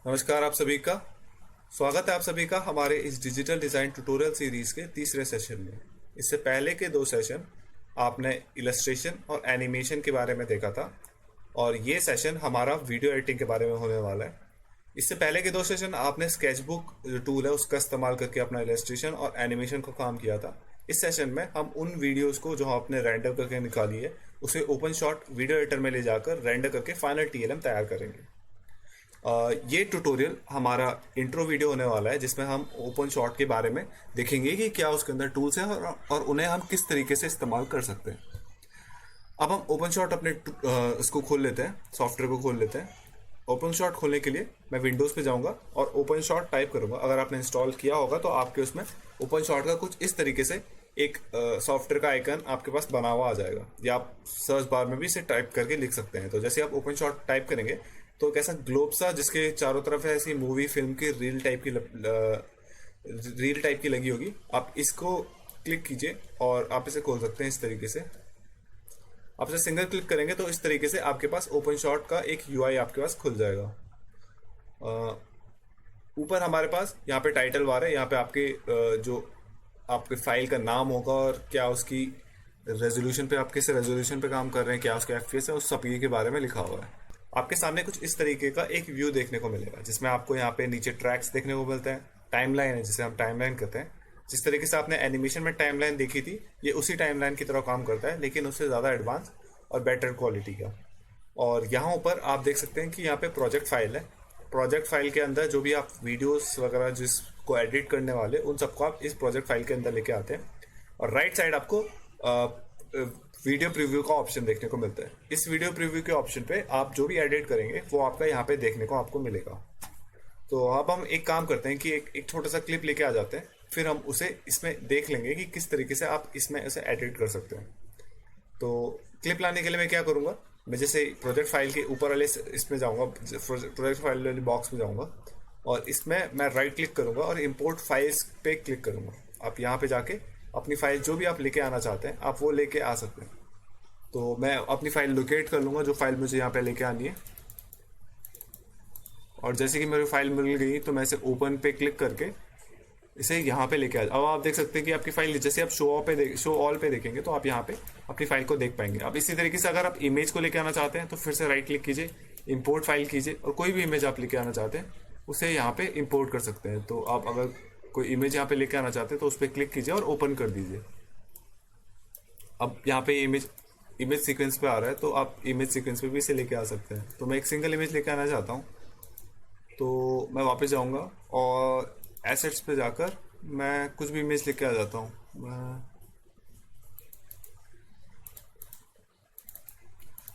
नमस्कार आप सभी का। स्वागत है आप सभी का हमारे इस डिजिटल डिज़ाइन ट्यूटोरियल सीरीज़ के तीसरे सेशन में। इससे पहले के दो सेशन आपने इलस्ट्रेशन और एनिमेशन के बारे में देखा था और ये सेशन हमारा वीडियो एडिटिंग के बारे में होने वाला है। इससे पहले के दो सेशन आपने स्केचबुक जो टूल है उसका इस्तेमाल करके अपना इलस्ट्रेशन और एनिमेशन का काम किया था। इस सेशन में हम उन वीडियोस को जो आपने रेंडर करके निकाली है उसे ओपन शॉट वीडियो एडिटर में ले जाकर रेंडर करके फाइनल टीएलएम तैयार करेंगे। ये ट्यूटोरियल हमारा इंट्रो वीडियो होने वाला है जिसमें हम ओपन शॉट के बारे में देखेंगे कि क्या उसके अंदर टूल्स हैं और उन्हें हम किस तरीके से इस्तेमाल कर सकते हैं। अब हम ओपन शॉट अपने इसको खोल लेते हैं, सॉफ्टवेयर को खोल लेते हैं। ओपन शॉट खोलने के लिए मैं विंडोज़ पे जाऊंगा और ओपन शॉट टाइप करूंगा। अगर आपने इंस्टॉल किया होगा तो आपके उसमें ओपन शॉट का कुछ इस तरीके से एक सॉफ्टवेयर का आइकन आपके पास बना हुआ आ जाएगा, या आप सर्च बार में भी इसे टाइप करके लिख सकते हैं। तो जैसे आप ओपन शॉट टाइप करेंगे तो कैसा ग्लोब सा जिसके चारों तरफ है ऐसी मूवी फिल्म की रील टाइप की लगी होगी, आप इसको क्लिक कीजिए और आप इसे खोल सकते हैं इस तरीके से। आप इसे सिंगल क्लिक करेंगे तो इस तरीके से आपके पास ओपन शॉट का एक यूआई आपके पास खुल जाएगा। ऊपर हमारे पास यहाँ पे टाइटल बार है, यहाँ पे आपके जो आपके फाइल का नाम होगा और क्या उसकी रेजोल्यूशन पे, आप किस रेजोल्यूशन पे काम कर रहे हैं, क्या उसका एफपीएस है, उस सब के बारे में लिखा हुआ है। आपके सामने कुछ इस तरीके का एक व्यू देखने को मिलेगा जिसमें आपको यहाँ पे नीचे ट्रैक्स देखने को मिलते हैं। टाइमलाइन है जिसे हम टाइमलाइन कहते हैं। जिस तरीके से आपने एनिमेशन में टाइमलाइन देखी थी, ये उसी टाइमलाइन की तरह काम करता है लेकिन उससे ज़्यादा एडवांस और बेटर क्वालिटी का। और यहाँ ऊपर आप देख सकते हैं कि यहाँ पे प्रोजेक्ट फाइल है। प्रोजेक्ट फाइल के अंदर जो भी आप वीडियोस वगैरह जिसको एडिट करने वाले उन सबको आप इस प्रोजेक्ट फाइल के अंदर लेके आते हैं। और राइट साइड आपको वीडियो प्रीव्यू का ऑप्शन देखने को मिलता है। इस वीडियो प्रीव्यू के ऑप्शन पे आप जो भी एडिट करेंगे वो आपका यहाँ पे देखने को आपको मिलेगा। तो अब हम एक काम करते हैं कि एक छोटा सा क्लिप लेके आ जाते हैं, फिर हम उसे इसमें देख लेंगे कि किस तरीके से आप इसमें उसे एडिट कर सकते हैं। तो क्लिप लाने के लिए मैं क्या करूँगा, मैं जैसे प्रोजेक्ट फाइल के ऊपर वाले इसमें जाऊँगा, प्रोजेक्ट फाइल वाले बॉक्स में जाऊँगा और इसमें मैं राइट क्लिक करूँगा और इम्पोर्ट फाइल्स पे क्लिक करूँगा। आप यहाँ पे जाके अपनी फाइल जो भी आप लेके आना चाहते हैं आप वो लेके आ सकते हैं। तो मैं अपनी फाइल लोकेट कर लूँगा जो फाइल मुझे यहाँ पे लेके आनी है। और जैसे कि मेरी फाइल मिल गई तो मैं इसे ओपन पे क्लिक करके इसे यहाँ पे लेके आ जाऊँ। अब आप देख सकते हैं कि आपकी फाइल, जैसे आप शो ऑल पे देखेंगे तो आप यहाँ पे अपनी फाइल को देख पाएंगे। अब इसी तरीके से अगर आप इमेज को लेके आना चाहते हैं तो फिर से राइट क्लिक कीजिए, इम्पोर्ट फाइल कीजिए और कोई भी इमेज आप लेके आना चाहते हैं उसे यहाँ पे इम्पोर्ट कर सकते हैं। तो आप अगर कोई इमेज यहाँ पे लेके आना चाहते हैं तो उस पर क्लिक कीजिए और ओपन कर दीजिए। अब यहाँ पे इमेज सीक्वेंस पे आ रहा है तो आप इमेज सीक्वेंस पे भी इसे लेके आ सकते हैं। तो मैं एक सिंगल इमेज लेके आना चाहता हूँ तो मैं वापस जाऊँगा और एसेट्स पे जाकर मैं कुछ भी इमेज लेके आ जाता हूँ। मैं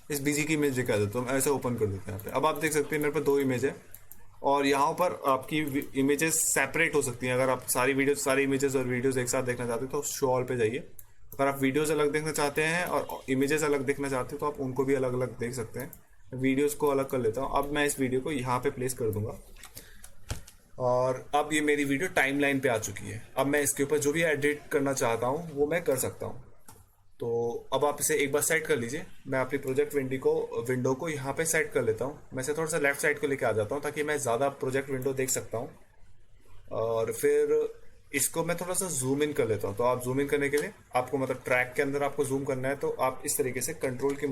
इस बीजी की इमेज लेके आ जाता हूँ, ऐसे ओपन कर देते हैं यहाँ पे। अब आप देख सकते हैं मेरे पास दो इमेज है और यहाँ पर आपकी इमेजेस सेपरेट हो सकती हैं। अगर आप सारी इमेजेस और वीडियोस एक साथ देखना चाहते हैं तो शो ऑल पे जाइए। अगर आप वीडियोस अलग देखना चाहते हैं और इमेजेस अलग देखना चाहते हैं तो आप उनको भी अलग अलग देख सकते हैं। वीडियोस को अलग कर लेता हूँ। अब मैं इस वीडियो को यहाँ पे प्लेस कर दूंगा और अब ये मेरी वीडियो टाइमलाइन पे आ चुकी है। अब मैं इसके ऊपर जो भी एडिट करना चाहता हूँ वो मैं कर सकता हूँ। तो अब आप इसे एक बार सेट कर लीजिए। मैं अपनी प्रोजेक्ट विंडो को यहाँ पे सेट कर लेता हूँ। मैं इसे थोड़ा सा लेफ्ट साइड को लेके आ जाता हूँ ताकि मैं ज़्यादा प्रोजेक्ट विंडो देख सकता हूँ। और फिर इसको मैं थोड़ा सा जूम इन कर लेता हूँ। तो आप जूम इन करने के लिए आपको मतलब ट्रैक के अंदर आपको जूम करना है तो आप इस तरीके से कंट्रोल की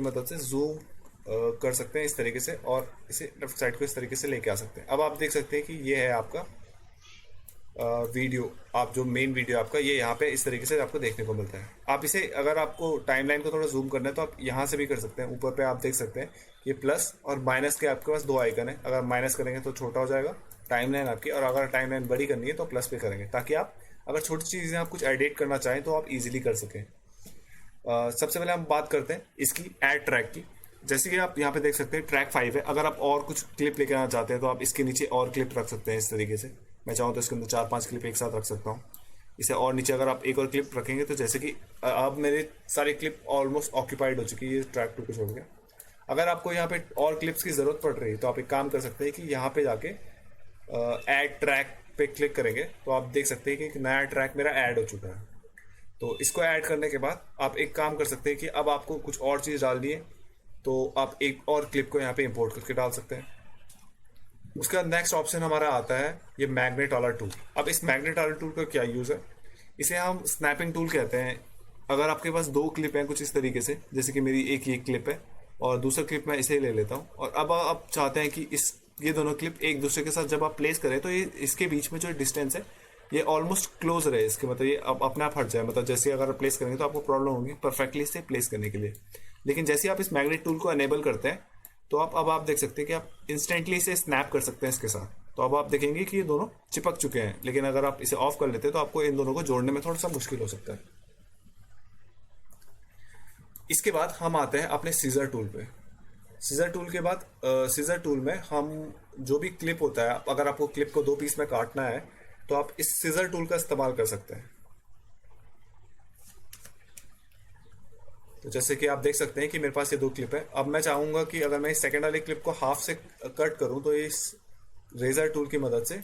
मदद से जूम कर सकते हैं इस तरीके से और इसे लेफ्ट साइड को इस तरीके से लेके आ सकते हैं। अब आप देख सकते हैं कि ये है आपका वीडियो, आप जो मेन वीडियो आपका ये यहाँ पे इस तरीके से आपको देखने को मिलता है। आप इसे अगर आपको टाइमलाइन को थोड़ा जूम करना है तो आप यहाँ से भी कर सकते हैं। ऊपर पे आप देख सकते हैं ये प्लस और माइनस के आपके पास दो आइकन है। अगर माइनस करेंगे तो छोटा हो जाएगा टाइमलाइन आपकी, और अगर टाइमलाइन बड़ी करनी है तो प्लस पे करेंगे ताकि आप अगर छोटी चीज़ें आप कुछ एडिट करना चाहें तो आप ईजिली कर सकें। सबसे पहले हम बात करते हैं इसकी ऐड ट्रैक की। जैसे कि आप यहाँ पे देख सकते हैं ट्रैक 5 है। अगर आप और कुछ क्लिप लेके आना चाहते हैं तो आप इसके नीचे और क्लिप रख सकते हैं इस तरीके से। मैं चाहूँ तो इसके अंदर 4-5 क्लिप एक साथ रख सकता हूँ। इसे और नीचे अगर आप एक और क्लिप रखेंगे तो जैसे कि अब मेरे सारे क्लिप ऑलमोस्ट ऑक्यूपाइड हो चुकी है, ये ट्रैक 2 को छोड़ गया। अगर आपको यहाँ पे और क्लिप्स की ज़रूरत पड़ रही है तो आप एक काम कर सकते हैं कि यहाँ पे जाके ऐड ट्रैक पे क्लिक करेंगे तो आप देख सकते हैं कि एक नया ट्रैक मेरा ऐड हो चुका है। तो इसको ऐड करने के बाद आप एक काम कर सकते हैं कि अब आपको कुछ और चीज़ डालनी है तो आप एक और क्लिप को यहाँ पे इंपोर्ट करके डाल सकते हैं। उसका नेक्स्ट ऑप्शन हमारा आता है ये मैग्नेट वाला टूल। अब इस मैग्नेट वाला टूल का क्या यूज़ है, इसे हम स्नैपिंग टूल कहते हैं। अगर आपके पास दो क्लिप हैं कुछ इस तरीके से, जैसे कि मेरी एक ये क्लिप है और दूसरा क्लिप मैं इसे ले लेता हूँ, और अब आप चाहते हैं कि ये दोनों क्लिप एक दूसरे के साथ जब आप प्लेस करें तो ये इसके बीच में जो डिस्टेंस है ये ऑलमोस्ट क्लोज रहे, इसके मतलब ये अब अपने आप हट जाए। मतलब जैसे अगर आप प्लेस करेंगे तो आपको प्रॉब्लम होगी परफेक्टली इसे प्लेस करने के लिए। लेकिन जैसे आप इस मैग्नेट टूल को एनेबल करते हैं तो अब आप देख सकते हैं कि आप इंस्टेंटली इसे स्नैप कर सकते हैं इसके साथ। तो अब आप देखेंगे कि ये दोनों चिपक चुके हैं, लेकिन अगर आप इसे ऑफ कर लेते हैं तो आपको इन दोनों को जोड़ने में थोड़ा सा मुश्किल हो सकता है। इसके बाद हम आते हैं अपने सीजर टूल पे। सीजर टूल के बाद सीजर टूल में हम जो भी क्लिप होता है, अगर आपको क्लिप को दो पीस में काटना है तो आप इस सीजर टूल का इस्तेमाल कर सकते हैं। तो जैसे कि आप देख सकते हैं कि मेरे पास ये दो क्लिप है। अब मैं चाहूंगा कि अगर मैं इस सेकंड वाले क्लिप को हाफ से कट करूं तो इस रेजर टूल की मदद से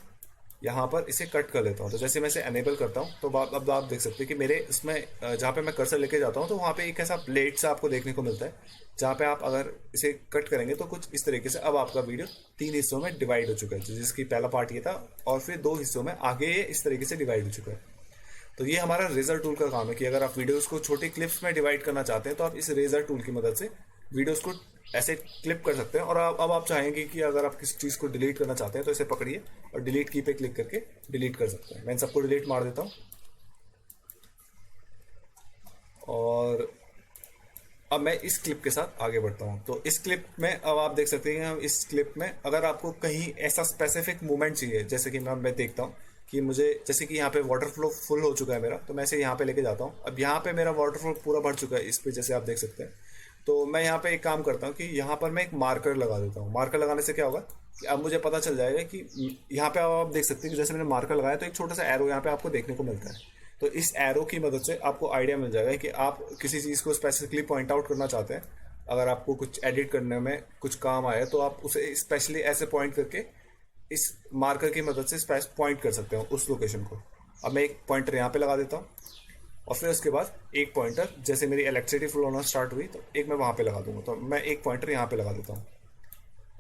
यहाँ पर इसे कट कर लेता हूँ। तो जैसे मैं इसे एनेबल करता हूँ तो अब आप देख सकते हैं कि मेरे इसमें जहाँ पे मैं कर्सर लेके जाता हूँ तो वहाँ पे एक ऐसा ब्लेड सा आपको देखने को मिलता है, जहाँ पे आप अगर इसे कट करेंगे तो कुछ इस तरीके से अब आपका वीडियो 3 हिस्सों में डिवाइड हो चुका है, जिसकी पहला पार्ट ये था और फिर 2 हिस्सों में आगे ये इस तरीके से डिवाइड हो चुका है। तो ये हमारा रेजर टूल का काम है कि अगर आप वीडियोस को छोटे क्लिप्स में डिवाइड करना चाहते हैं तो आप इस रेजर टूल की मदद से वीडियोस को ऐसे क्लिप कर सकते हैं। और अब आप चाहेंगे कि अगर आप किसी चीज़ को डिलीट करना चाहते हैं तो इसे पकड़िए और डिलीट की पे क्लिक करके डिलीट कर सकते हैं। मैं इन सबको डिलीट मार देता हूँ। और अब मैं इस क्लिप के साथ आगे बढ़ता हूँ। तो इस क्लिप में अब आप देख सकते हैं कि इस क्लिप में अगर आपको कहीं ऐसा स्पेसिफिक मूवमेंट चाहिए, जैसे कि मैं देखता हूँ कि मुझे, जैसे कि यहाँ पे वाटर फ्लो फुल हो चुका है मेरा, तो मैं इसे यहाँ पे लेके जाता हूँ। अब यहाँ पे मेरा वाटर फ्लो पूरा भर चुका है इस पे, जैसे आप देख सकते हैं। तो मैं यहाँ पे एक काम करता हूँ कि यहाँ पर मैं एक मार्कर लगा देता हूँ। मार्कर लगाने से क्या होगा कि अब मुझे पता चल जाएगा कि यहाँ पे आप देख सकते हैं कि जैसे मैंने मार्कर लगाया तो एक छोटा सा एरो यहाँ पे आपको देखने को मिलता है। तो इस एरो की मदद से आपको आइडिया मिल जाएगा कि आप किसी चीज़ को स्पेसिफिकली पॉइंट आउट करना चाहते हैं। अगर आपको कुछ एडिट करने में कुछ काम आए तो आप उसे स्पेशली ऐसे पॉइंट करके इस मार्कर की मदद से पॉइंट कर सकते हो उस लोकेशन को। अब मैं एक पॉइंटर यहाँ पे लगा देता हूँ और फिर उसके बाद एक पॉइंटर, जैसे मेरी इलेक्ट्रिसिटी फ्लो होना स्टार्ट हुई तो एक मैं वहाँ पे लगा दूंगा। तो मैं एक पॉइंटर यहाँ पे लगा देता हूँ।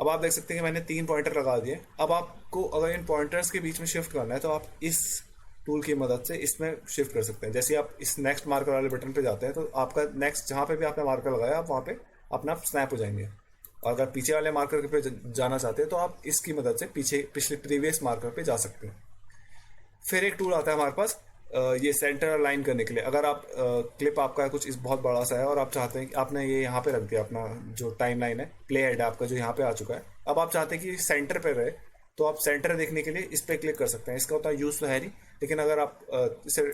अब आप देख सकते हैं कि मैंने 3 पॉइंटर लगा दिए। अब आपको अगर इन पॉइंटर्स के बीच में शिफ्ट करना है तो आप इस टूल की मदद से इसमें शिफ्ट कर सकते हैं। जैसे आप इस नेक्स्ट मार्कर वाले बटन पे जाते हैं तो आपका नेक्स्ट जहाँ पे भी आपने मार्कर लगाया आप वहाँ पे अपना स्नैप हो जाएंगे। और अगर पीछे वाले मार्कर पे जाना चाहते हैं तो आप इसकी मदद से पिछले प्रीवियस मार्कर पे जा सकते हैं। फिर एक टूल आता है हमारे पास ये सेंटर अलाइन करने के लिए। अगर आप क्लिप आपका कुछ इस बहुत बड़ा सा है और आप चाहते हैं कि आपने ये यहाँ पे रख दिया, अपना जो टाइम लाइन है, प्ले हेड आपका जो यहाँ पे आ चुका है, अब आप चाहते हैं कि सेंटर पे रहे तो आप सेंटर देखने के लिए इस पर क्लिक कर सकते हैं। इसका उतना यूज़ तो है नहीं, लेकिन अगर आप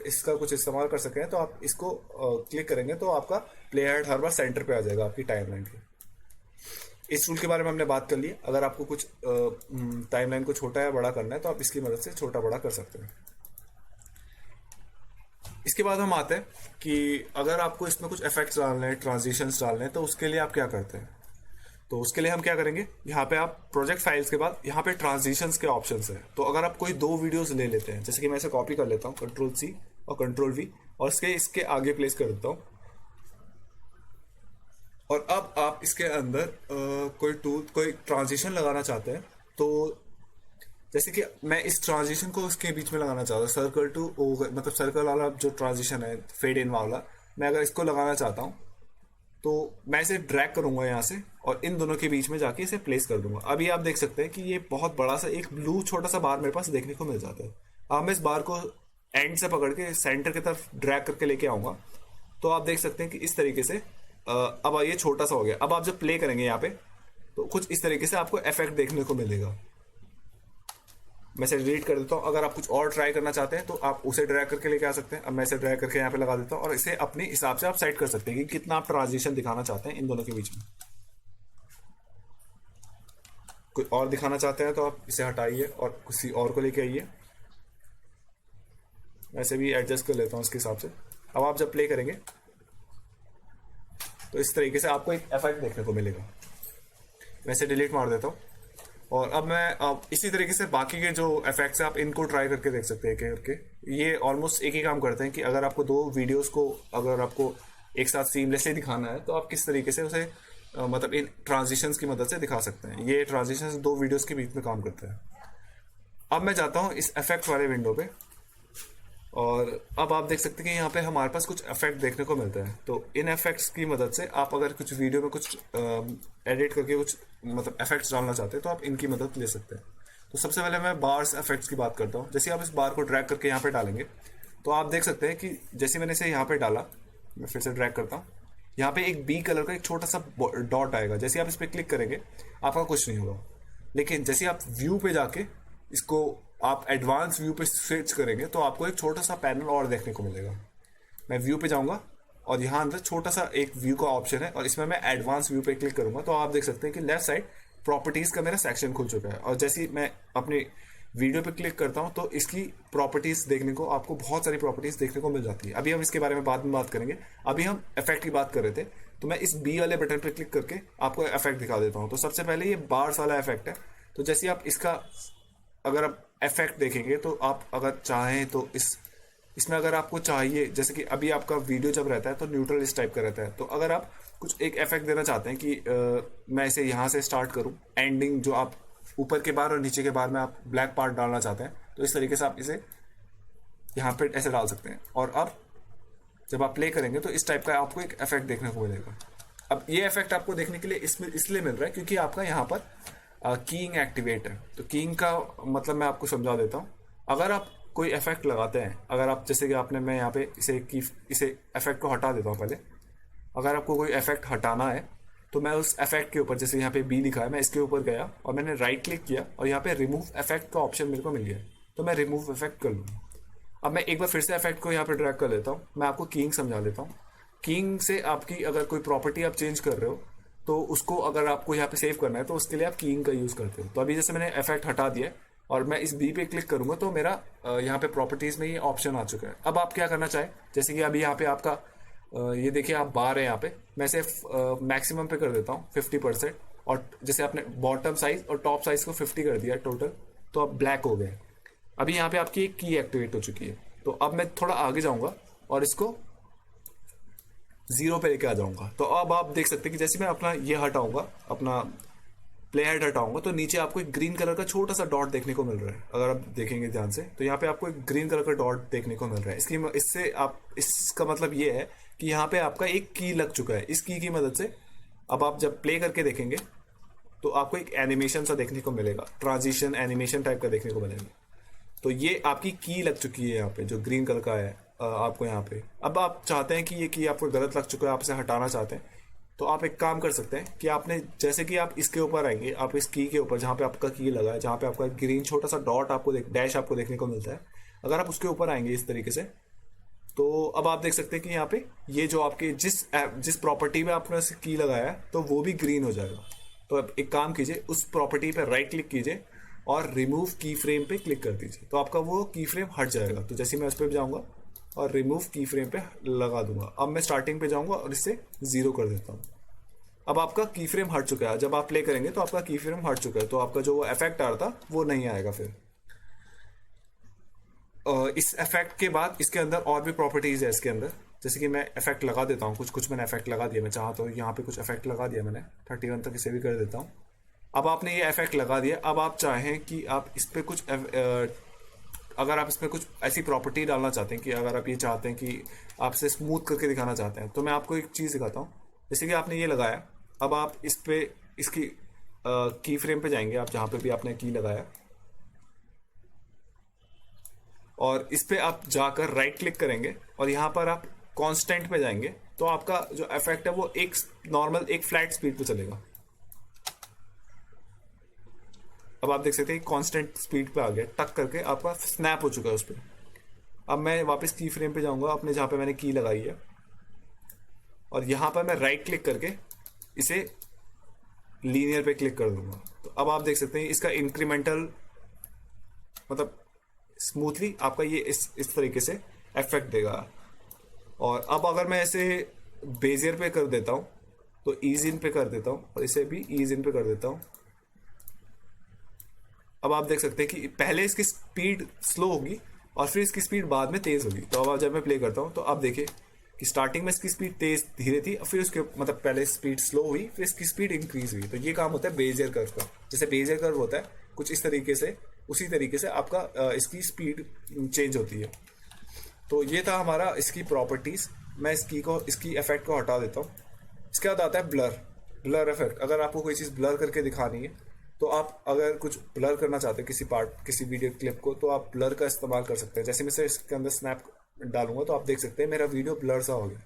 इसका कुछ इस्तेमाल कर सकें तो आप इसको क्लिक करेंगे तो आपका प्ले हेड हर बार सेंटर पे आ जाएगा आपकी टाइम लाइन के। इस टूल के बारे में हमने बात कर ली। अगर आपको कुछ टाइमलाइन को छोटा या बड़ा करना है तो आप इसकी मदद से छोटा बड़ा कर सकते हैं। इसके बाद हम आते हैं कि अगर आपको इसमें कुछ इफेक्ट्स डालने हैं, ट्रांजिशंस डालने हैं, तो उसके लिए आप क्या करते हैं। तो उसके लिए हम क्या करेंगे, यहाँ पे आप प्रोजेक्ट फाइल्स के बाद यहाँ पे ट्रांजिशंस के ऑप्शंस हैं। तो अगर आप कोई 2 वीडियोस ले लेते हैं, जैसे कि मैं इसे कॉपी कर लेता हूँ Ctrl+C और Ctrl+V और इसके आगे प्लेस कर देता हूँ। और अब आप इसके अंदर कोई ट्रांजिशन लगाना चाहते हैं, तो जैसे कि मैं इस ट्रांजिशन को उसके बीच में लगाना चाहता हूँ, सर्कल टू ओवर, मतलब सर्कल वाला जो ट्रांजिशन है फेड इन वाला, मैं अगर इसको लगाना चाहता हूँ तो मैं इसे ड्रैग करूंगा यहाँ से और इन दोनों के बीच में जाके इसे प्लेस कर दूंगा। अभी आप देख सकते हैं कि ये बहुत बड़ा सा एक ब्लू छोटा सा बार मेरे पास देखने को मिल जाता है। अब मैं इस बार को एंड से पकड़ के सेंटर की तरफ ड्रैग करके लेके आऊंगा तो आप देख सकते हैं कि इस तरीके से अब ये छोटा सा हो गया। अब आप जब प्ले करेंगे यहाँ पे तो कुछ इस तरीके से आपको इफेक्ट देखने को मिलेगा। मैं इसे डिलीट कर देता हूँ। अगर आप कुछ और ट्राई करना चाहते हैं तो आप उसे ड्रैग करके लेके आ सकते हैं। अब मैं इसे ड्रैग करके यहाँ पे लगा देता हूँ और इसे अपने हिसाब से आप सेट कर सकते हैं कि कितना आप ट्रांजिशन दिखाना चाहते हैं इन दोनों के बीच में। कोई और दिखाना चाहते हैं तो आप इसे हटाइए और किसी और को लेके आइए। मैं इसे भी एडजस्ट कर लेता हूँ इसके हिसाब से। अब आप जब प्ले करेंगे तो इस तरीके से आपको एक इफेक्ट देखने को मिलेगा। मैं इसे डिलीट मार देता हूँ और अब इसी तरीके से बाकी के जो इफेक्ट्स हैं आप इनको ट्राई करके देख सकते हैं करके। ये ऑलमोस्ट एक ही काम करते हैं कि अगर आपको 2 वीडियोस को अगर आपको एक साथ सीमलेसली दिखाना है तो आप किस तरीके से उसे मतलब इन ट्रांजिशंस की मदद से दिखा सकते हैं। ये ट्रांजिशंस दो वीडियोस के बीच में काम करते हैं। अब मैं जाता हूँ इस इफेक्ट वाले विंडो पे, और अब आप देख सकते हैं कि यहाँ पे हमारे पास कुछ इफेक्ट देखने को मिलता है। तो इन इफेक्ट्स की मदद से आप अगर कुछ वीडियो में कुछ एडिट करके कुछ मतलब इफेक्ट्स डालना चाहते हैं तो आप इनकी मदद ले सकते हैं। तो सबसे पहले मैं बार्स इफेक्ट्स की बात करता हूँ। जैसे आप इस बार को ड्रैग करके यहाँ पे डालेंगे तो आप देख सकते हैं कि जैसे मैंने इसे यहाँ पे डाला, मैं फिर से ड्रैग करता हूँ, यहाँ पे एक बी कलर का एक छोटा सा डॉट आएगा। जैसे आप इस पर क्लिक करेंगे आपका कुछ नहीं होगा, लेकिन जैसे आप व्यू पे जाके इसको आप एडवांस व्यू पे स्विच करेंगे तो आपको एक छोटा सा पैनल और देखने को मिलेगा। मैं व्यू पे जाऊंगा और यहाँ अंदर छोटा सा एक व्यू का ऑप्शन है, और इसमें मैं एडवांस व्यू पे क्लिक करूंगा तो आप देख सकते हैं कि लेफ्ट साइड प्रॉपर्टीज का मेरा सेक्शन खुल चुका है। और जैसे ही मैं अपनी वीडियो पे क्लिक करता हूँ तो इसकी प्रॉपर्टीज देखने को, आपको बहुत सारी प्रॉपर्टीज देखने को मिल जाती है। अभी हम इसके बारे में बाद में बात करेंगे, अभी हम इफेक्ट की बात कर रहे थे। तो मैं इस बी वाले बटन पे क्लिक करके आपको इफेक्ट दिखा देता हूँ। तो सबसे पहले ये बार्स वाला इफेक्ट है। तो जैसे आप इसका अगर आप इफेक्ट देखेंगे तो आप अगर चाहें तो इसमें अगर आपको चाहिए, जैसे कि अभी आपका वीडियो जब रहता है तो न्यूट्रल इस टाइप का रहता है। तो अगर आप कुछ एक इफेक्ट देना चाहते हैं कि मैं इसे यहाँ से स्टार्ट करूँ, एंडिंग जो आप ऊपर के बार और नीचे के बार में आप ब्लैक पार्ट डालना चाहते हैं तो इस तरीके से आप इसे यहाँ पे ऐसे डाल सकते हैं। और अब जब आप प्ले करेंगे तो इस टाइप का आपको एक इफेक्ट देखने को मिलेगा। अब ये इफेक्ट आपको देखने के लिए इसमें इसलिए मिल रहा है क्योंकि आपका यहाँ पर कीइंग एक्टिवेट है। तो कीइंग का मतलब मैं आपको समझा देता हूँ। अगर आप कोई इफेक्ट लगाते हैं, अगर आप जैसे कि आपने, मैं यहाँ पे इसे इफेक्ट को हटा देता हूँ पहले। अगर आपको कोई इफेक्ट हटाना है तो मैं उस इफेक्ट के ऊपर, जैसे यहाँ पे बी लिखा है, मैं इसके ऊपर गया और मैंने राइट क्लिक किया और यहाँ पे रिमूव इफेक्ट का ऑप्शन मेरे को मिल गया, तो मैं रिमूव इफेक्ट कर लूँगा। अब मैं एक बार फिर से इफेक्ट को यहाँ पे ड्रैग कर लेता हूँ। मैं आपको कीइंग समझा देता हूँ। कीइंग से आपकी अगर कोई प्रॉपर्टी आप चेंज कर रहे हो तो उसको अगर आपको यहाँ पे सेव करना है तो उसके लिए आप कीइंग का यूज़ करते हो। तो अभी जैसे मैंने इफेक्ट हटा दिया और मैं इस बी पे क्लिक करूंगा तो मेरा यहाँ पे प्रॉपर्टीज में ये ऑप्शन आ चुका है। अब आप क्या करना चाहें, जैसे कि अभी यहाँ पे आपका ये देखिए आप बार है, यहाँ पे मैं इसे मैक्सिमम पे कर देता हूँ 50%, और जैसे आपने बॉटम साइज और टॉप साइज को 50 कर दिया टोटल, तो अब ब्लैक हो गए। अभी यहाँ पे आपकी एक की एक्टिवेट हो चुकी है। तो अब मैं थोड़ा आगे जाऊंगा और इसको 0 पे लेके आ जाऊंगा। तो अब आप देख सकते हैं कि जैसे मैं अपना ये हटाऊंगा, अपना प्ले हेड हटाऊंगा, तो नीचे आपको एक ग्रीन कलर का छोटा सा डॉट देखने को मिल रहा है। अगर आप देखेंगे ध्यान से तो यहाँ पे आपको एक ग्रीन कलर का डॉट देखने को मिल रहा है। इससे आप, इसका मतलब ये है कि यहाँ पे आपका एक की लग चुका है। इस की मदद से अब आप जब प्ले करके देखेंगे तो आपको एक एनिमेशन सा देखने को मिलेगा, ट्रांजिशन एनिमेशन टाइप का देखने को मिलेगा। तो ये आपकी की लग चुकी है यहाँ पे, जो ग्रीन कलर का है आपको यहाँ पे। अब आप चाहते हैं कि ये की आपको गलत लग चुका है, आप इसे हटाना चाहते हैं, तो आप एक काम कर सकते हैं कि आपने, जैसे कि आप इसके ऊपर आएंगे, आप इस की के ऊपर जहाँ पे आपका की लगा है, जहाँ पे आपका ग्रीन छोटा सा डॉट आपको डैश आपको देखने को मिलता है, अगर आप उसके ऊपर आएंगे इस तरीके से, तो अब आप देख सकते हैं कि यहाँ पे ये जो आपके जिस प्रॉपर्टी में आपने की लगाया है तो वो भी ग्रीन हो जाएगा। तो अब एक काम कीजिए, उस प्रॉपर्टी पे राइट क्लिक कीजिए और रिमूव की फ्रेम पे क्लिक कर दीजिए, तो आपका वो की फ्रेम हट जाएगा। तो जैसे मैं उस पर जाऊँगा और रिमूव की फ्रेम पे लगा दूंगा, अब मैं स्टार्टिंग पे जाऊँगा और इससे 0 कर देता हूँ। अब आपका की फ्रेम हट चुका है। जब आप प्ले करेंगे तो आपका की फ्रेम हट चुका है, तो आपका जो इफेक्ट आ रहा था वो नहीं आएगा फिर। इस इफेक्ट के बाद इसके अंदर और भी प्रॉपर्टीज है इसके अंदर, जैसे कि मैं इफेक्ट लगा देता हूँ, कुछ मैंने इफेक्ट लगा दिया। मैं चाहता तो यहाँ पे कुछ इफेक्ट लगा दिया मैंने, 31 तक इसे भी कर देता हूँ। अब आपने ये इफेक्ट लगा दिया। अब आप चाहें कि आप इस पर कुछ अगर आप इसमें कुछ ऐसी प्रॉपर्टी डालना चाहते हैं कि अगर आप ये चाहते हैं कि आप इसे स्मूथ करके दिखाना चाहते हैं, तो मैं आपको एक चीज़ दिखाता हूँ। जैसे कि आपने ये लगाया, अब आप इस पे इसकी की फ्रेम पे जाएंगे, आप जहाँ पे भी आपने की लगाया, और इस पे आप जाकर राइट क्लिक करेंगे और यहाँ पर आप कांस्टेंट पे जाएंगे, तो आपका जो इफेक्ट है वो एक नॉर्मल एक फ्लैट स्पीड पे चलेगा। अब आप देख सकते हैं कांस्टेंट स्पीड पे आ गया, टक करके आपका स्नैप हो चुका है उस पर। अब मैं वापस की फ्रेम पे जाऊंगा अपने जहाँ पे मैंने की लगाई है, और यहाँ पर मैं राइट क्लिक करके इसे लीनियर पे क्लिक कर दूंगा। तो अब आप देख सकते हैं इसका इंक्रीमेंटल, मतलब स्मूथली आपका ये इस तरीके से इफेक्ट देगा। और अब अगर मैं इसे बेजियर पे कर देता हूँ तो ईज इन पे कर देता हूँ, और इसे भी ईज इन पे कर देता हूँ। अब आप देख सकते हैं कि पहले इसकी स्पीड स्लो होगी और फिर इसकी स्पीड बाद में तेज होगी। तो अब जब मैं प्ले करता हूँ तो आप देखिए कि स्टार्टिंग में इसकी स्पीड तेज धीरे थी, फिर उसके मतलब पहले स्पीड स्लो हुई, फिर इसकी स्पीड इंक्रीज हुई। तो ये काम होता है बेजियर कर्व का। जैसे बेजियर कर्व होता है कुछ इस तरीके से, उसी तरीके से आपका इसकी स्पीड चेंज होती है। तो ये था हमारा इसकी प्रॉपर्टीज। मैं इसकी इफेक्ट को हटा देता हूँ। इसके बाद आता है ब्लर इफेक्ट। अगर आपको कोई चीज़ ब्लर करके दिखानी है तो आप अगर कुछ ब्लर करना चाहते हैं किसी वीडियो क्लिप को, तो आप ब्लर का इस्तेमाल कर सकते हैं। जैसे मैं इसके अंदर स्नैप डालूंगा तो आप देख सकते हैं मेरा वीडियो ब्लर सा हो गया।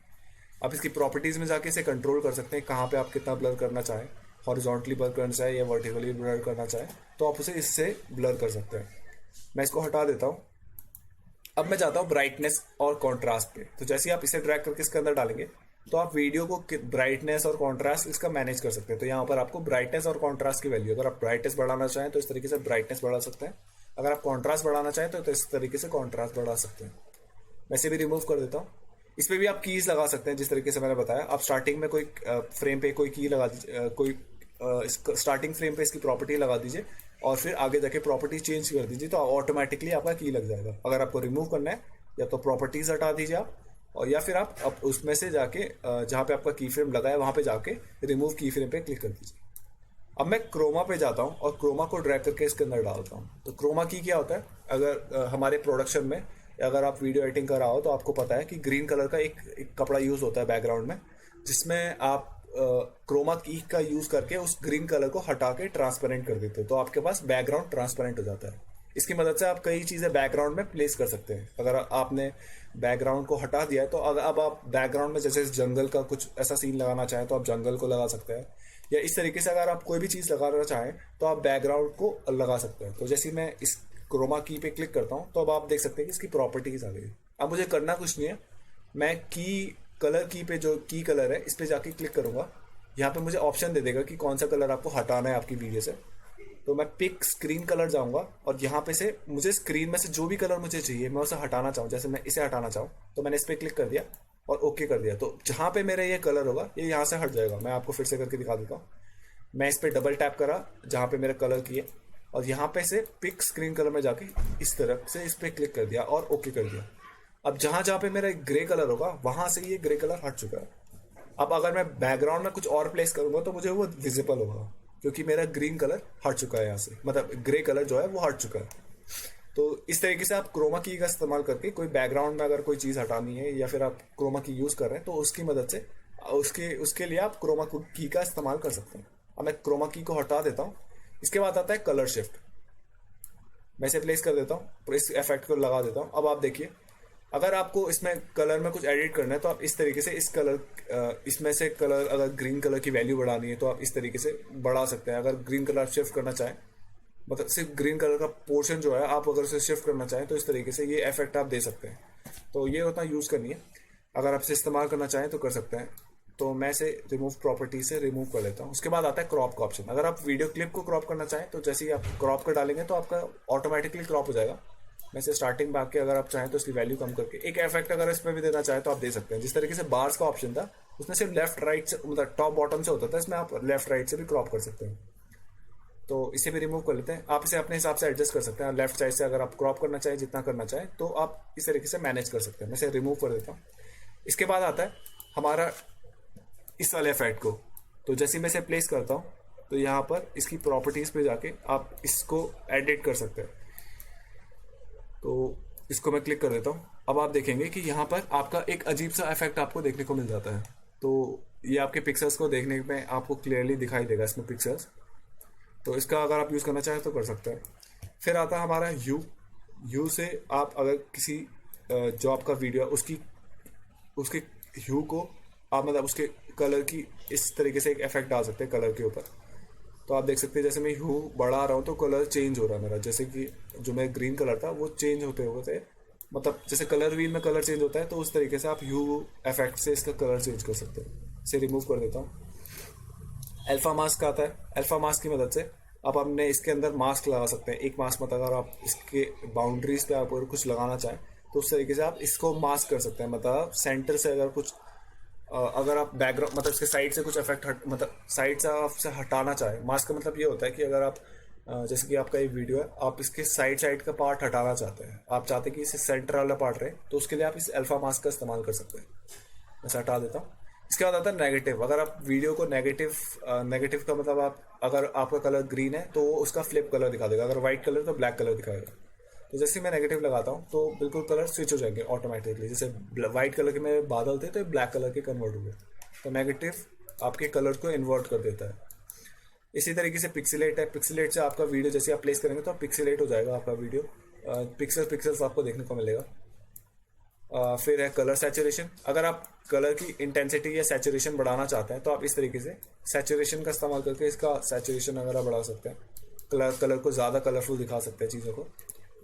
आप इसकी प्रॉपर्टीज में जाके इसे कंट्रोल कर सकते हैं, कहाँ पे आप कितना ब्लर करना चाहें, हॉरिजॉन्टली ब्लर करना चाहें या वर्टिकली ब्लर करना चाहें, तो आप उसे इससे ब्लर कर सकते हैं। मैं इसको हटा देता हूँ। अब मैं जाता हूँ ब्राइटनेस और कॉन्ट्रास्ट पे। तो जैसे ही आप इसे ड्रैग करके इसके अंदर डालेंगे तो आप वीडियो को ब्राइटनेस और कॉन्ट्रास्ट इसका मैनेज कर सकते हैं। तो यहाँ पर आपको ब्राइटनेस और कॉन्ट्रास्ट की वैल्यू, अगर आप ब्राइटनेस बढ़ाना चाहें तो इस तरीके से ब्राइटनेस बढ़ा सकते हैं, अगर आप कॉन्ट्रास्ट बढ़ाना चाहें तो इस तरीके से कॉन्ट्रास्ट बढ़ा सकते हैं। मैं इसे भी रिमूव कर देता हूँ। इस पर भी आप कीज लगा सकते हैं जिस तरीके से मैंने बताया। आप स्टार्टिंग में कोई फ्रेम पे कोई की लगा दीजिए, कोई स्टार्टिंग फ्रेम पे इसकी प्रॉपर्टी लगा दीजिए और फिर आगे जाके प्रॉपर्टी चेंज कर दीजिए, तो ऑटोमेटिकली आपका की लग जाएगा। अगर आपको रिमूव करना है या तो प्रॉपर्टीज हटा दीजिए आप, और या फिर आप उसमें से जाके जहाँ पे आपका की फ्रेम लगा है वहाँ पे जाके रिमूव की फ्रेम पे क्लिक कर दीजिए। अब मैं क्रोमा पे जाता हूँ और क्रोमा को ड्रैग करके इसके अंदर डालता हूँ। तो क्रोमा की क्या होता है, अगर हमारे प्रोडक्शन में अगर आप वीडियो एडिटिंग कर रहा हो तो आपको पता है कि ग्रीन कलर का एक कपड़ा यूज़ होता है बैकग्राउंड में, जिसमें आप क्रोमा की का यूज़ करके उस ग्रीन कलर को हटा के ट्रांसपेरेंट कर देते हो, तो आपके पास बैकग्राउंड ट्रांसपेरेंट हो जाता है। इसकी मदद से आप कई चीज़ें बैकग्राउंड में प्लेस कर सकते हैं। अगर आपने बैकग्राउंड को हटा दिया है तो अब आप बैकग्राउंड में जैसे जंगल का कुछ ऐसा सीन लगाना चाहें तो आप जंगल को लगा सकते हैं, या इस तरीके से अगर आप कोई भी चीज़ लगाना चाहें तो आप बैकग्राउंड को लगा सकते हैं। तो जैसे मैं इस क्रोमा की पे क्लिक करता हूँ तो अब आप देख सकते हैं कि इसकी प्रॉपर्टीज आ गई। अब मुझे करना कुछ नहीं है, मैं कलर की पे जो की कलर है इस पे जाके क्लिक करूंगा। यहाँ पे मुझे ऑप्शन दे देगा कि कौन सा कलर आपको हटाना है आपकी वीडियो से। तो मैं पिक स्क्रीन कलर जाऊंगा और यहाँ पे से मुझे स्क्रीन में से जो भी कलर मुझे चाहिए मैं उसे हटाना चाहूँ, जैसे मैं इसे हटाना चाहूँ तो मैंने इस पर क्लिक कर दिया और ओके कर दिया। तो जहाँ पे मेरा ये कलर होगा ये यहाँ से हट जाएगा। मैं आपको फिर से करके दिखा देता हूँ। मैं इस पर डबल टैप करा जहाँ पे मेरा कलर की है और यहाँ पे से पिक स्क्रीन कलर में जाके इस तरफ से इस पर क्लिक कर दिया और ओके कर दिया। अब जहाँ जहाँ पे मेरा ग्रे कलर होगा वहां से ये ग्रे कलर हट चुका है। अब अगर मैं बैकग्राउंड में कुछ और प्लेस करूंगा तो मुझे वो विजिबल होगा, क्योंकि मेरा ग्रीन कलर हट चुका है यहाँ से, मतलब ग्रे कलर जो है वो हट चुका है। तो इस तरीके से आप क्रोमा की का इस्तेमाल करके कोई बैकग्राउंड में अगर कोई चीज़ हटानी है या फिर आप क्रोमा की यूज़ कर रहे हैं तो उसकी मदद से उसके लिए आप क्रोमा की का इस्तेमाल कर सकते हैं। अब मैं क्रोमा की को हटा देता हूँ। इसके बाद आता है कलर शिफ्ट। मैं इसे प्लेस कर देता हूँ, इस इफेक्ट को लगा देता हूँ। अब आप देखिए, अगर आपको इसमें कलर में कुछ एडिट करना है तो आप इस तरीके से इसमें से कलर, अगर ग्रीन कलर की वैल्यू बढ़ानी है तो आप इस तरीके से बढ़ा सकते हैं। अगर ग्रीन कलर शिफ्ट करना चाहें, मतलब सिर्फ ग्रीन कलर का पोर्शन जो है आप अगर उसे शिफ्ट करना चाहें तो इस तरीके से ये इफेक्ट आप दे सकते हैं। तो ये उतना यूज़ करनी है, अगर आप इसे इस्तेमाल करना चाहें तो कर सकते हैं। तो मैं इसे रिमूव प्रॉपर्टी से रिमूव कर लेता हूँ। उसके बाद आता है क्रॉप का ऑप्शन। अगर आप वीडियो क्लिप को क्रॉप करना चाहें तो जैसे ही आप क्रॉप कर डालेंगे तो आपका ऑटोमेटिकली क्रॉप हो जाएगा। मैं इसे स्टार्टिंग में आके अगर आप चाहें तो इसकी वैल्यू कम करके एक इफेक्ट अगर इसमें भी देना चाहें तो आप दे सकते हैं। जिस तरीके से बार्स का ऑप्शन था उसमें सिर्फ लेफ्ट राइट से, मतलब टॉप बॉटम से होता था, इसमें आप लेफ्ट राइट से भी क्रॉप कर सकते हैं। तो इसे भी रिमूव कर लेते हैं। आप इसे अपने हिसाब से एडजस्ट कर सकते हैं। लेफ्ट साइड से अगर आप क्रॉप करना चाहें, जितना करना चाहें, तो आप इस तरीके से मैनेज कर सकते हैं। मैं इसे रिमूव कर देता हूँ। इसके बाद आता है हमारा इस वाले इफेक्ट को। तो जैसे मैं इसे प्लेस करता हूँ तो यहाँ पर इसकी प्रॉपर्टीज पे जाके आप इसको एडिट कर सकते हैं। तो इसको मैं क्लिक कर देता हूँ। अब आप देखेंगे कि यहाँ पर आपका एक अजीब सा इफेक्ट आपको देखने को मिल जाता है। तो ये आपके पिक्सल्स को देखने में आपको क्लियरली दिखाई देगा इसमें पिक्सल्स। तो इसका अगर आप यूज़ करना चाहें तो कर सकते हैं। फिर आता है हमारा यू से आप अगर किसी जो आपका वीडियो उसके ह्यू को आप, मतलब उसके कलर की इस तरीके से एक इफेक्ट डाल सकते हैं कलर के ऊपर। तो आप देख सकते हैं जैसे मैं ह्यू बढ़ा रहा हूँ तो कलर चेंज हो रहा है मेरा। जैसे कि जो मेरा ग्रीन कलर था वो चेंज होते मतलब जैसे कलर व्हील में कलर चेंज होता है, तो उस तरीके से आप ह्यू इफेक्ट से इसका कलर चेंज कर सकते हैं। इसे रिमूव कर देता हूँ। अल्फा मास्क आता है। अल्फा मास्क की मदद से आप अपने इसके अंदर मास्क लगा सकते हैं। एक मास्क मतलब अगर आप इसके बाउंड्रीज पे आप अगर कुछ लगाना चाहें तो उस तरीके से आप इसको मास्क कर सकते हैं। मतलब सेंटर से अगर कुछ अगर आप बैकग्राउंड, मतलब इसके साइड से कुछ इफेक्ट मतलब साइड से आपसे हटाना चाहें। मास्क का मतलब ये होता है कि अगर आप जैसे कि आपका एक वीडियो है, आप इसके साइड का पार्ट हटाना चाहते हैं, आप चाहते हैं कि इसे सेंटर वाला पार्ट रहे, तो उसके लिए आप इस अल्फा मास्क का इस्तेमाल कर सकते हैं। मैं हटा देता हूँ। इसके बाद आता है नेगेटिव। अगर आप वीडियो को नेगेटिव, नेगेटिव का मतलब आप अगर आपका कलर ग्रीन है तो वो उसका फ्लिप कलर दिखा देगा, अगर वाइट कलर तो ब्लैक कलर दिखाएगा। तो जैसे मैं नेगेटिव लगाता हूँ तो बिल्कुल कलर स्विच हो जाएंगे ऑटोमेटिकली। जैसे वाइट कलर के में बादल थे तो ब्लैक कलर के कन्वर्ट हो गए। तो नेगेटिव आपके कलर को इन्वर्ट कर देता है। इसी तरीके से पिक्सेलेट है। पिक्सेलेट से आपका वीडियो जैसे आप प्लेस करेंगे तो पिक्सेलेट हो जाएगा आपका वीडियो, पिक्सल्स आपको देखने को मिलेगा। फिर है कलर सैचुरेशन। अगर आप कलर की इंटेंसिटी या सैचुरेशन बढ़ाना चाहते हैं तो आप इस तरीके से सैचुरेशन का इस्तेमाल करके इसका सैचुरेशन वगैरह बढ़ा सकते हैं, कलर को ज़्यादा कलरफुल दिखा सकते हैं चीज़ों को।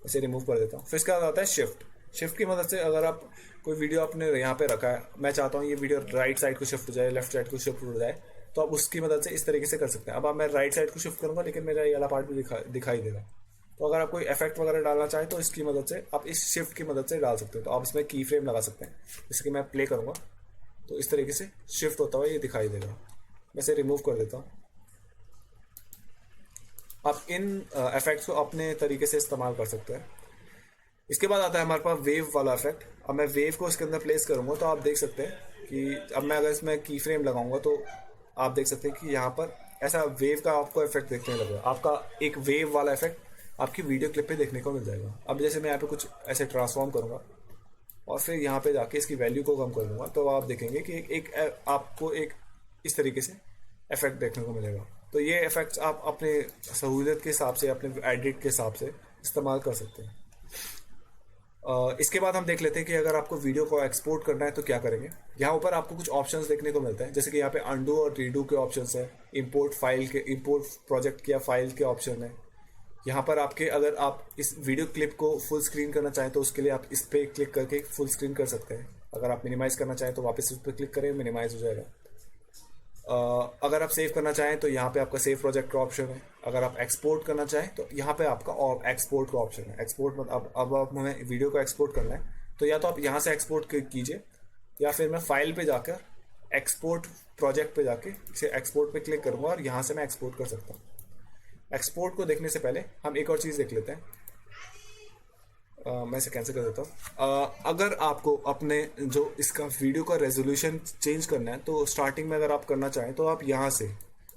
इसे रिमूव कर देता हूँ। फिर इसके बाद आता है शिफ्ट। शिफ्ट की मदद से अगर आप कोई वीडियो आपने यहाँ पे रखा है, मैं चाहता हूँ ये वीडियो राइट साइड को शिफ्ट हो जाए, लेफ्ट साइड को शिफ्ट हो जाए, तो आप उसकी मदद से इस तरीके से कर सकते हैं। अब मैं राइट साइड को शिफ्ट करूँगा लेकिन मेरा ये वाला पार्ट भी दिखाई देगा। तो अगर आप कोई इफेक्ट वगैरह डालना चाहें तो इसकी मदद से आप इस शिफ्ट की मदद से डाल सकते हो। तो आप इसमें की फ्रेम लगा सकते हैं। जैसे कि मैं प्ले करूँगा तो इस तरीके से शिफ्ट होता हुआ ये दिखाई देगा। मैं इसे रिमूव कर देता हूँ। आप इन इफेक्ट्स को अपने तरीके से इस्तेमाल कर सकते हैं। इसके बाद आता है हमारे पास वेव वाला इफेक्ट। अब मैं वेव को इसके अंदर प्लेस करूँगा तो आप देख सकते हैं कि अब मैं अगर इसमें की फ्रेम लगाऊंगा तो आप देख सकते हैं कि यहाँ पर ऐसा वेव का आपको इफेक्ट देखने लगेगा। आपका एक वेव वाला इफेक्ट आपकी वीडियो क्लिप पे देखने को मिल जाएगा। अब जैसे मैं यहाँ पे कुछ ऐसे ट्रांसफॉर्म करूँगा और फिर यहाँ पे जाके इसकी वैल्यू को कम कर दूँगा तो आप देखेंगे कि एक आपको एक इस तरीके से इफेक्ट देखने को मिलेगा। तो ये इफेक्ट्स आप अपने सहूलियत के हिसाब से, अपने एडिट के हिसाब से इस्तेमाल कर सकते हैं। इसके बाद हम देख लेते हैं कि अगर आपको वीडियो को एक्सपोर्ट करना है तो क्या करेंगे। यहाँ ऊपर आपको कुछ ऑप्शंस देखने को मिलते हैं, जैसे कि यहाँ पे अंडू और रीडू के ऑप्शंस है, इंपोर्ट प्रोजेक्ट या फाइल के ऑप्शन है। यहाँ पर आपके अगर आप इस वीडियो क्लिप को फुल स्क्रीन करना चाहें तो उसके लिए आप इस पर क्लिक करके फुल स्क्रीन कर सकते हैं। अगर आप मिनिमाइज़ करना चाहें तो वापस उस पर क्लिक करें, मिनिमाइज हो जाएगा। अगर आप सेव करना चाहें तो यहाँ पे आपका सेव प्रोजेक्ट का ऑप्शन है। अगर आप एक्सपोर्ट करना चाहें तो यहाँ पे आपका और एक्सपोर्ट का ऑप्शन है। एक्सपोर्ट मतलब अब हमें वीडियो को एक्सपोर्ट करना है तो या तो आप यहाँ से एक्सपोर्ट कीजिए या फिर मैं फाइल पे जाकर एक्सपोर्ट प्रोजेक्ट पे जाके इसे एक्सपोर्ट पे क्लिक करूँगा और यहाँ से मैं एक्सपोर्ट कर सकता हूँ। एक्सपोर्ट को देखने से पहले हम एक और चीज़ देख लेते हैं। मैं इसे कैंसिल कर देता हूँ। अगर आपको अपने जो इसका वीडियो का रेजोल्यूशन चेंज करना है तो स्टार्टिंग में अगर आप करना चाहें तो आप यहाँ से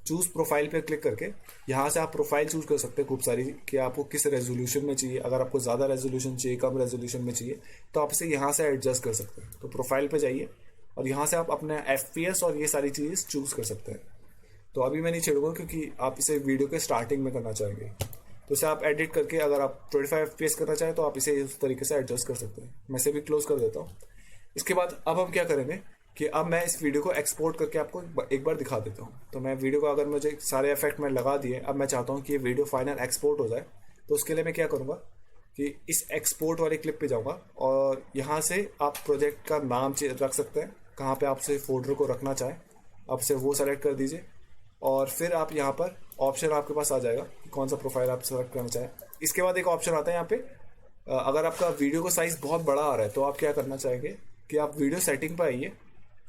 चूज़ प्रोफाइल पे क्लिक करके यहाँ से आप प्रोफाइल चूज कर सकते हैं खूब सारी कि आपको किस रेजोल्यूशन में चाहिए। अगर आपको ज़्यादा रेजोल्यूशन चाहिए, कम रेजोल्यूशन में चाहिए तो आप इसे यहाँ से एडजस्ट कर सकते हैं। तो प्रोफाइल पे जाइए और यहाँ से आप अपने FPS और ये सारी चीज़ चूज़ कर सकते हैं। तो अभी मैं नहीं छेड़ूंगा क्योंकि आप इसे वीडियो के स्टार्टिंग में करना चाहेंगे। तो इसे आप एडिट करके अगर आप 25 FPS करना चाहें तो आप इसे इस तरीके से एडजस्ट कर सकते हैं। मैं इसे भी क्लोज कर देता हूँ। इसके बाद अब हम क्या करेंगे कि अब मैं इस वीडियो को एक्सपोर्ट करके आपको एक बार दिखा देता हूँ। तो मैं वीडियो को अगर मुझे सारे इफेक्ट में लगा दिए, अब मैं चाहता हूँ कि ये वीडियो फाइनल एक्सपोर्ट हो जाए। तो उसके लिए मैं क्या करूँगा कि इस एक्सपोर्ट वाले क्लिप पे जाऊँगा और यहाँ से आप प्रोजेक्ट का नाम रख सकते हैं, कहाँ पे आपसे फोल्डर को रखना चाहें आप से वो सेलेक्ट कर दीजिए और फिर आप यहाँ पर ऑप्शन आपके पास आ जाएगा कि कौन सा प्रोफाइल आप सेलेक्ट करना चाहें। इसके बाद एक ऑप्शन आता है यहाँ पे, अगर आपका वीडियो का साइज़ बहुत बड़ा आ रहा है तो आप क्या करना चाहेंगे कि आप वीडियो सेटिंग पर आइए।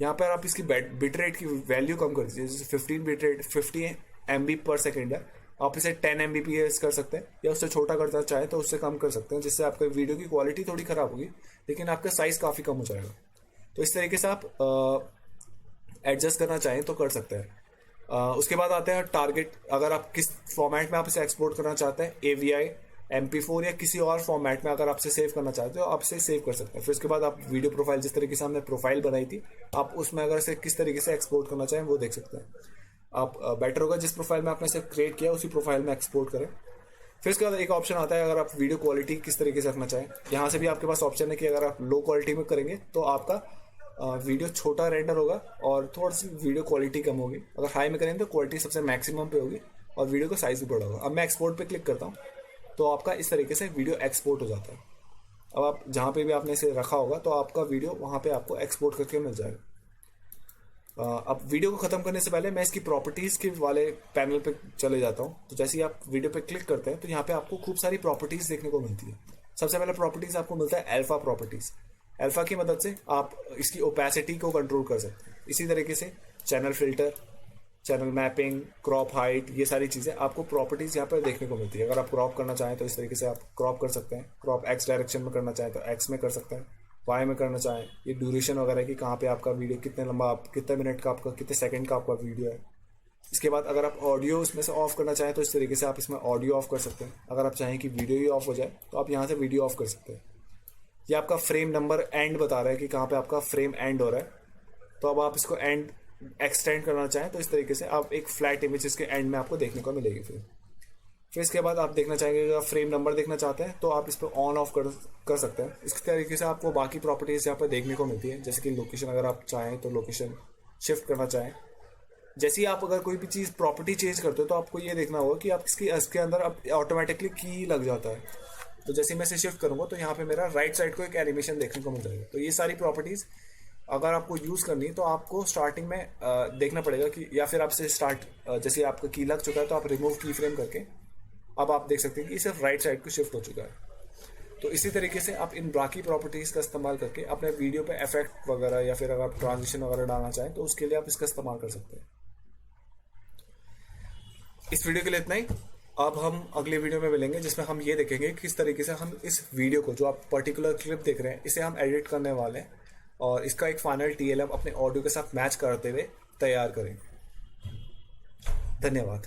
यहाँ पर आप इसकी बिट रेट की वैल्यू कम कर दीजिए। जैसे 15 बिट रेट 50 MB पर सेकेंड है, आप इसे 10 Mbps कर सकते हैं या उससे छोटा करना चाहें तो उससे कम कर सकते हैं, जिससे आपका वीडियो की क्वालिटी थोड़ी ख़राब होगी लेकिन आपका साइज़ काफ़ी कम हो जाएगा। तो इस तरीके से आप एडजस्ट करना चाहें तो कर सकते हैं। उसके बाद आते हैं टारगेट। अगर आप किस फॉर्मेट में आप इसे एक्सपोर्ट करना चाहते हैं, AVI, MP4 या किसी और फॉर्मेट में अगर आपसे सेव करना चाहते हो आप इसे सेव कर सकते हैं। फिर उसके बाद आप वीडियो प्रोफाइल, जिस तरीके से हमने प्रोफाइल बनाई थी, आप उसमें अगर इसे किस तरीके से एक्सपोर्ट करना चाहें वो देख सकते हैं। आप बेटर होगा जिस प्रोफाइल में आपने इसे क्रिएट किया उसी प्रोफाइल में एक्सपोर्ट करें। फिर उसके बाद एक ऑप्शन आता है, अगर आप वीडियो क्वालिटी किस तरीके से रखना चाहें, यहाँ से भी आपके पास ऑप्शन है कि अगर आप लो क्वालिटी में करेंगे तो आपका वीडियो छोटा रेंडर होगा और थोड़ी सी वीडियो क्वालिटी कम होगी। अगर हाई में करेंगे तो क्वालिटी सबसे मैक्सिमम पे होगी और वीडियो का साइज़ भी बड़ा होगा। अब मैं एक्सपोर्ट पे क्लिक करता हूँ तो आपका इस तरीके से वीडियो एक्सपोर्ट हो जाता है। अब आप जहाँ पे भी आपने इसे रखा होगा तो आपका वीडियो वहाँ पे आपको एक्सपोर्ट करके मिल जाएगा। अब वीडियो को ख़त्म करने से पहले मैं इसकी प्रॉपर्टीज़ के वाले पैनल पे चले जाता हूँ। तो जैसे ही आप वीडियो पे क्लिक करते हैं तो यहाँ पे आपको खूब सारी प्रॉपर्टीज़ देखने को मिलती है। सबसे पहले प्रॉपर्टीज़ आपको मिलता है अल्फा प्रॉपर्टीज़। अल्फा की मदद से आप इसकी ओपेसिटी को कंट्रोल कर सकते हैं। इसी तरीके से channel filter, channel mapping, crop height, ये सारी चीज़ें आपको प्रॉपर्टीज़ यहाँ पर देखने को मिलती है। अगर आप क्रॉप करना चाहें तो इस तरीके से आप क्रॉप कर सकते हैं। क्रॉप X डायरेक्शन में करना चाहें तो X में कर सकते हैं, वाई में करना चाहें, ये ड्यूरेशन वगैरह की कहाँ पे आपका वीडियो कितने लंबा, कितने मिनट का आपका, कितने सेकंड का आपका वीडियो है। इसके बाद अगर आप ऑडियो उसमें से ऑफ करना चाहें तो इस तरीके से आप इसमें ऑडियो ऑफ कर सकते हैं। अगर आप चाहें कि वीडियो ही ऑफ हो जाए तो आप यहाँ से वीडियो ऑफ कर सकते हैं। ये आपका फ्रेम नंबर एंड बता रहा है कि कहाँ पे आपका फ्रेम एंड हो रहा है। तो अब आप इसको एंड एक्सटेंड करना चाहें तो इस तरीके से आप एक फ्लैट इमेज इसके एंड में आपको देखने को मिलेगी। फिर इसके बाद आप देखना चाहेंगे, अगर आप फ्रेम नंबर देखना चाहते हैं तो आप इस पर ऑन ऑफ कर सकते हैं। इस तरीके से आपको बाकी प्रॉपर्टीज़ यहाँ पर देखने को मिलती है, जैसे कि लोकेशन, अगर आप चाहें तो लोकेशन शिफ्ट करना चाहें। जैसे ही आप अगर कोई भी चीज़ प्रॉपर्टी चेंज करते हो तो आपको ये देखना होगा कि आप इसके अंदर अब ऑटोमेटिकली की लग जाता है। तो जैसे मैं इसे शिफ्ट करूँगा तो यहाँ पे मेरा राइट साइड को एक एनिमेशन देखने को मिल जाएगा। तो ये सारी प्रॉपर्टीज़ अगर आपको यूज़ करनी है तो आपको स्टार्टिंग में देखना पड़ेगा कि, या फिर आपसे जैसे आपका की लग चुका है तो आप रिमूव की फ्रेम करके अब आप देख सकते हैं कि सिर्फ राइट साइड को शिफ्ट हो चुका है। तो इसी तरीके से आप इन बाकी प्रॉपर्टीज़ का इस्तेमाल करके अपने वीडियो पे इफेक्ट वगैरह या फिर अगर आप ट्रांजिशन वगैरह डालना चाहें तो उसके लिए आप इसका इस्तेमाल कर सकते हैं। इस वीडियो के लिए इतना ही। अब हम अगले वीडियो में मिलेंगे जिसमें हम ये देखेंगे किस तरीके से हम इस वीडियो को, जो आप पर्टिकुलर क्लिप देख रहे हैं, इसे हम एडिट करने वाले हैं और इसका एक फाइनल TLM अपने ऑडियो के साथ मैच करते हुए तैयार करें। धन्यवाद।